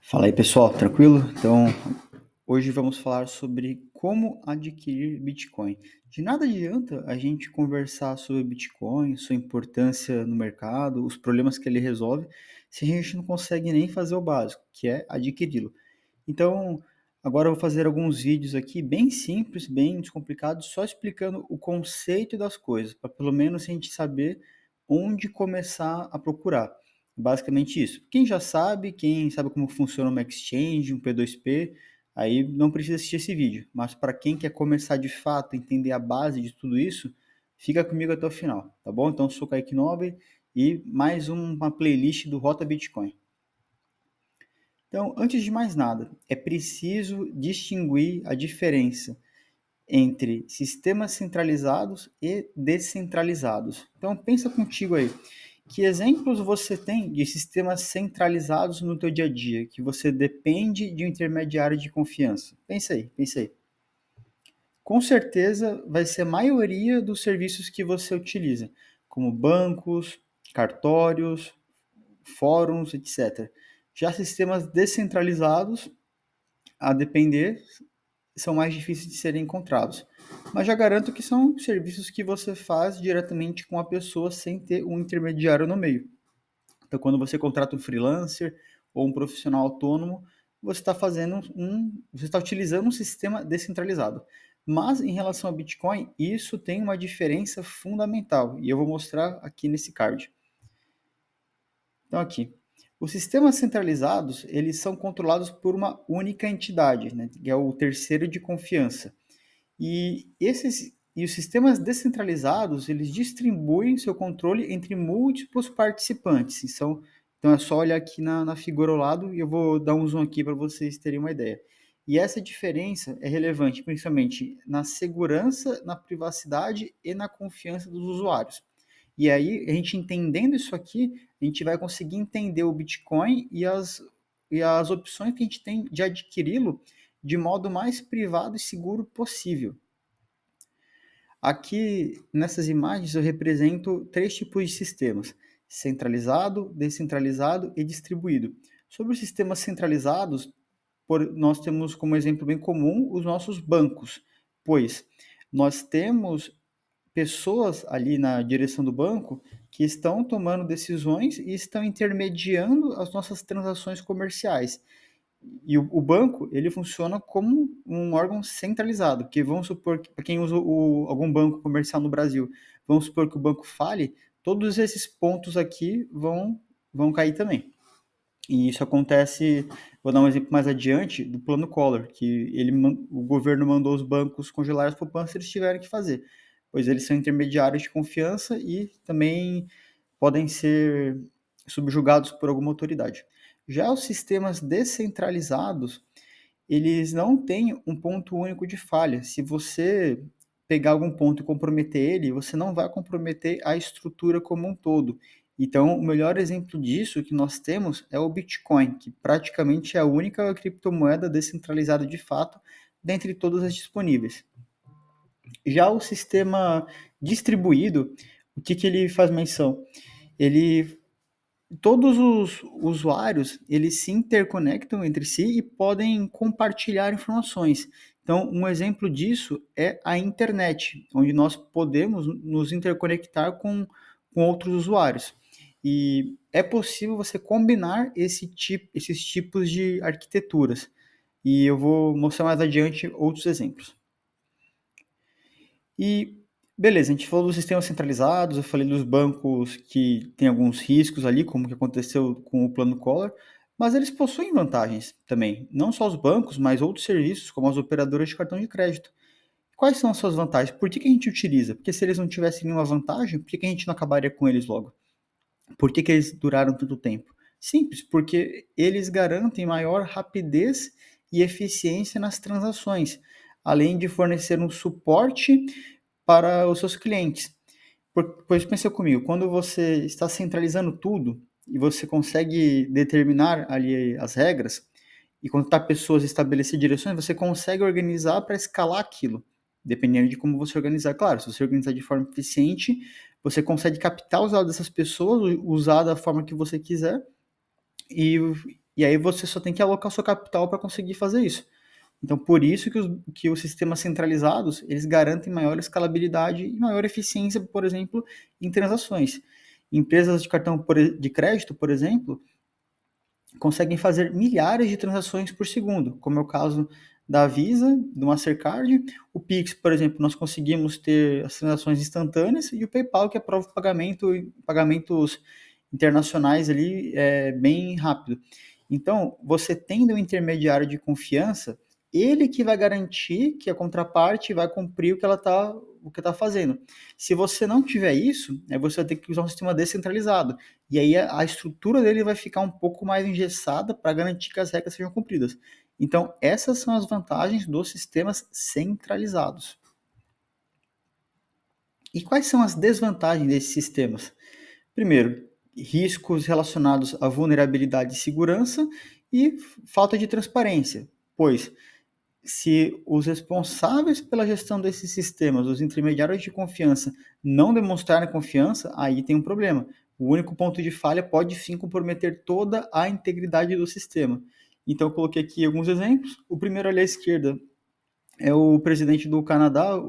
Fala aí, pessoal, tranquilo? Então, hoje vamos falar sobre como adquirir Bitcoin. De nada adianta a gente conversar sobre Bitcoin, sua importância no mercado, os problemas que ele resolve, se a gente não consegue nem fazer o básico, que é adquiri-lo. Então, agora eu vou fazer alguns vídeos aqui bem simples, bem descomplicados, só explicando o conceito das coisas, para pelo menos a gente saber onde começar a procurar. Basicamente isso. Quem sabe como funciona uma exchange, um P2P, aí não precisa assistir esse vídeo. Mas para quem quer começar de fato, entender a base de tudo isso, fica comigo até o final, tá bom? Então, eu sou o Kaique Nobre e mais uma playlist do Rota Bitcoin. Então, antes de mais nada, é preciso distinguir a diferença entre sistemas centralizados e descentralizados. Então, pensa contigo aí, que exemplos você tem de sistemas centralizados no teu dia a dia, que você depende de um intermediário de confiança? Pensa aí, pensa aí. Com certeza vai ser a maioria dos serviços que você utiliza, como bancos, cartórios, fóruns, etc. Já sistemas descentralizados, a depender, são mais difíceis de serem encontrados. Mas já garanto que são serviços que você faz diretamente com a pessoa sem ter um intermediário no meio. Então, quando você contrata um freelancer ou um profissional autônomo, você está utilizando um sistema descentralizado. Mas em relação ao Bitcoin, isso tem uma diferença fundamental e eu vou mostrar aqui nesse card. Então aqui, os sistemas centralizados, eles são controlados por uma única entidade, né, que é o terceiro de confiança. E os sistemas descentralizados, eles distribuem seu controle entre múltiplos participantes. Então é só olhar aqui na figura ao lado e eu vou dar um zoom aqui para vocês terem uma ideia. E essa diferença é relevante principalmente na segurança, na privacidade e na confiança dos usuários. E aí, a gente entendendo isso aqui, a gente vai conseguir entender o Bitcoin e as opções que a gente tem de adquiri-lo de modo mais privado e seguro possível. Aqui, nessas imagens, eu represento três tipos de sistemas: centralizado, descentralizado e distribuído. Sobre os sistemas centralizados, nós temos como exemplo bem comum os nossos bancos, pois nós temos pessoas ali na direção do banco que estão tomando decisões e estão intermediando as nossas transações comerciais. E o banco, ele funciona como um órgão centralizado, que vamos supor que para quem usa algum banco comercial no Brasil, vamos supor que o banco fale, todos esses pontos aqui vão cair também. E isso acontece, vou dar um exemplo mais adiante, do plano Collor, que o governo mandou os bancos congelar as poupanças e eles tiveram que fazer, pois eles são intermediários de confiança e também podem ser subjugados por alguma autoridade. Já os sistemas descentralizados, eles não têm um ponto único de falha. Se você pegar algum ponto e comprometer ele, você não vai comprometer a estrutura como um todo. Então, o melhor exemplo disso que nós temos é o Bitcoin, que praticamente é a única criptomoeda descentralizada de fato dentre todas as disponíveis. Já o sistema distribuído, o que ele faz menção? Ele Todos os usuários, eles se interconectam entre si e podem compartilhar informações. Então, um exemplo disso é a internet, onde nós podemos nos interconectar com outros usuários. E é possível você combinar esses tipos de arquiteturas. E eu vou mostrar mais adiante outros exemplos. E beleza, a gente falou dos sistemas centralizados, eu falei dos bancos que tem alguns riscos ali, como que aconteceu com o plano Collor, mas eles possuem vantagens também. Não só os bancos, mas outros serviços, como as operadoras de cartão de crédito. Quais são as suas vantagens? Por que a gente utiliza? Porque se eles não tivessem nenhuma vantagem, por que a gente não acabaria com eles logo? Por que eles duraram tanto tempo? Simples, porque eles garantem maior rapidez e eficiência nas transações, além de fornecer um suporte para os seus clientes. Pois pensa comigo, quando você está centralizando tudo e você consegue determinar ali as regras e contratar pessoas e estabelecer direções, você consegue organizar para escalar aquilo, dependendo de como você organizar. Claro, se você organizar de forma eficiente, você consegue captar os dados dessas pessoas, usar da forma que você quiser e E aí você só tem que alocar o seu capital para conseguir fazer isso. Então, por isso que os sistemas centralizados, eles garantem maior escalabilidade e maior eficiência, por exemplo, em transações. Empresas de cartão de crédito, por exemplo, conseguem fazer milhares de transações por segundo, como é o caso da Visa, do Mastercard. O Pix, por exemplo, nós conseguimos ter as transações instantâneas, e o PayPal, que aprova o pagamento, pagamentos internacionais ali bem rápido. Então, você tendo um intermediário de confiança, ele que vai garantir que a contraparte vai cumprir o que está fazendo. Se você não tiver isso, você vai ter que usar um sistema descentralizado. E aí a estrutura dele vai ficar um pouco mais engessada para garantir que as regras sejam cumpridas. Então, essas são as vantagens dos sistemas centralizados. E quais são as desvantagens desses sistemas? Primeiro, riscos relacionados à vulnerabilidade e segurança e falta de transparência, pois se os responsáveis pela gestão desses sistemas, os intermediários de confiança, não demonstrarem confiança, aí tem um problema. O único ponto de falha pode sim comprometer toda a integridade do sistema. Então, eu coloquei aqui alguns exemplos. O primeiro ali à esquerda é o presidente do Canadá,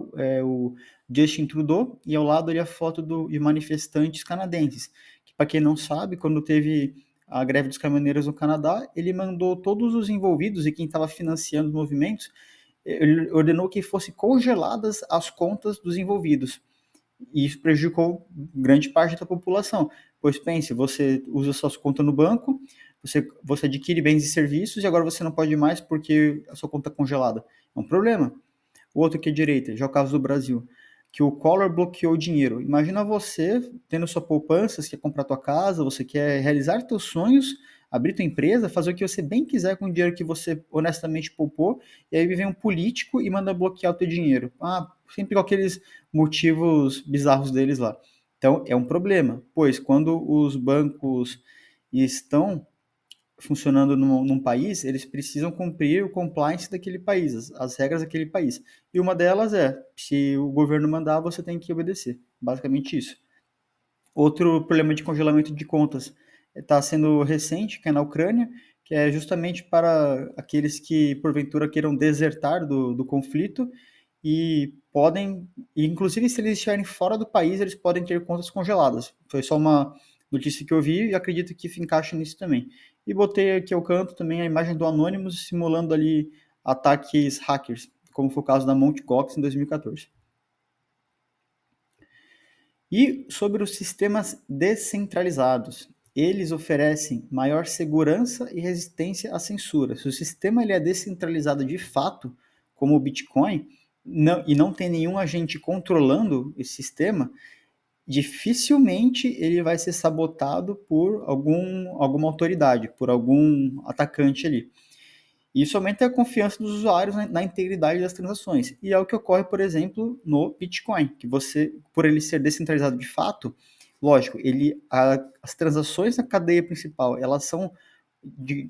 o Justin Trudeau, e ao lado ali a foto de manifestantes canadenses, que, para quem não sabe, quando teve a greve dos caminhoneiros no Canadá, ele mandou todos os envolvidos e quem estava financiando os movimentos, ele ordenou que fossem congeladas as contas dos envolvidos. E isso prejudicou grande parte da população. Pois pense, você usa suas contas no banco, você adquire bens e serviços e agora você não pode mais porque a sua conta é congelada. É um problema. O outro aqui à direita, já é o caso do Brasil, que o Collor bloqueou o dinheiro. Imagina você tendo sua poupança, você quer comprar tua casa, você quer realizar teus sonhos, abrir tua empresa, fazer o que você bem quiser com o dinheiro que você honestamente poupou, e aí vem um político e manda bloquear o teu dinheiro. Sempre com aqueles motivos bizarros deles lá. Então, é um problema, pois quando os bancos estão funcionando num país, eles precisam cumprir o compliance daquele país, as regras daquele país. E uma delas é, se o governo mandar, você tem que obedecer. Basicamente isso. Outro problema de congelamento de contas está sendo recente, que é na Ucrânia, que é justamente para aqueles que, porventura, queiram desertar do conflito e podem, inclusive se eles estiverem fora do país, eles podem ter contas congeladas. Foi só uma notícia que eu vi e acredito que se encaixa nisso também. E botei aqui ao canto também a imagem do Anonymous simulando ali ataques hackers, como foi o caso da Mt. Gox em 2014. E sobre os sistemas descentralizados, eles oferecem maior segurança e resistência à censura. Se o sistema ele é descentralizado de fato, como o Bitcoin, e não tem nenhum agente controlando esse sistema, dificilmente ele vai ser sabotado por alguma autoridade, por algum atacante ali. Isso aumenta a confiança dos usuários na integridade das transações. E é o que ocorre, por exemplo, no Bitcoin, que você, por ele ser descentralizado de fato, lógico, as transações na cadeia principal, elas são,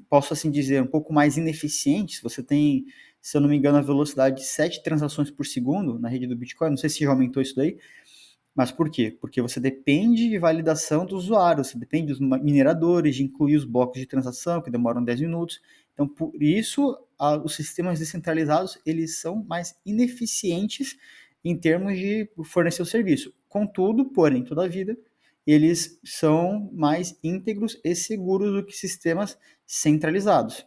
posso assim dizer, um pouco mais ineficientes. Você tem, se eu não me engano, a velocidade de 7 transações por segundo na rede do Bitcoin. Não sei se já aumentou isso daí, mas por quê? Porque você depende de validação do usuário, você depende dos mineradores, de incluir os blocos de transação, que demoram 10 minutos. Então, por isso, os sistemas descentralizados, eles são mais ineficientes em termos de fornecer o serviço. Contudo, porém, toda a vida, eles são mais íntegros e seguros do que sistemas centralizados.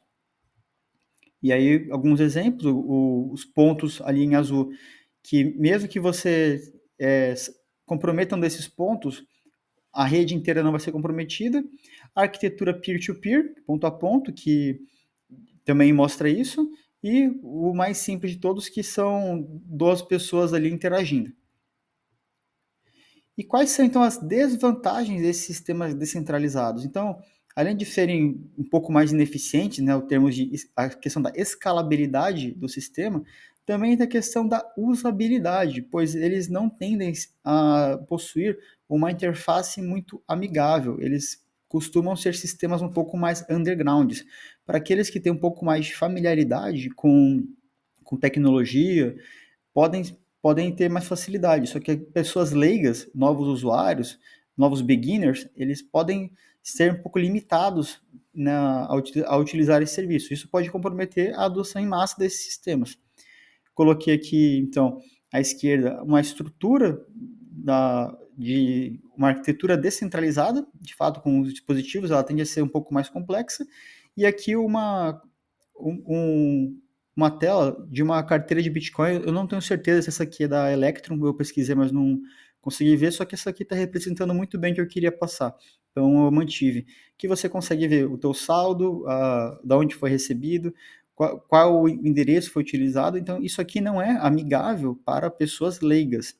E aí, alguns exemplos, os pontos ali em azul, que mesmo que você comprometam desses pontos, a rede inteira não vai ser comprometida. A arquitetura peer-to-peer, ponto a ponto, que também mostra isso. E o mais simples de todos, que são duas pessoas ali interagindo. E quais são, então, as desvantagens desses sistemas descentralizados? Então, além de serem um pouco mais ineficientes, né, em termos de a questão da escalabilidade do sistema, também tem a questão da usabilidade, pois eles não tendem a possuir uma interface muito amigável. Eles costumam ser sistemas um pouco mais undergrounds. Para aqueles que têm um pouco mais de familiaridade com tecnologia, podem ter mais facilidade. Só que pessoas leigas, novos usuários, novos beginners, eles podem ser um pouco limitados a utilizar esse serviço. Isso pode comprometer a adoção em massa desses sistemas. Coloquei aqui, então, à esquerda, uma estrutura de uma arquitetura descentralizada, de fato, com os dispositivos, ela tende a ser um pouco mais complexa, e aqui uma tela de uma carteira de Bitcoin. Eu não tenho certeza se essa aqui é da Electrum, eu pesquisei, mas não consegui ver, só que essa aqui está representando muito bem o que eu queria passar. Então, eu mantive. Que você consegue ver o teu saldo, da onde foi recebido, qual o endereço foi utilizado. Então, isso aqui não é amigável para pessoas leigas.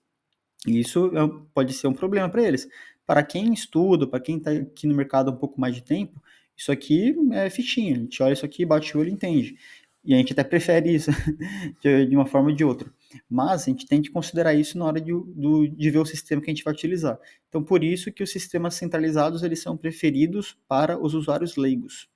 E isso pode ser um problema para eles. Para quem estuda, para quem está aqui no mercado há um pouco mais de tempo, isso aqui é fichinha. A gente olha isso aqui, bate o olho e entende. E a gente até prefere isso de uma forma ou de outra. Mas a gente tem que considerar isso na hora de ver o sistema que a gente vai utilizar. Então, por isso que os sistemas centralizados eles são preferidos para os usuários leigos.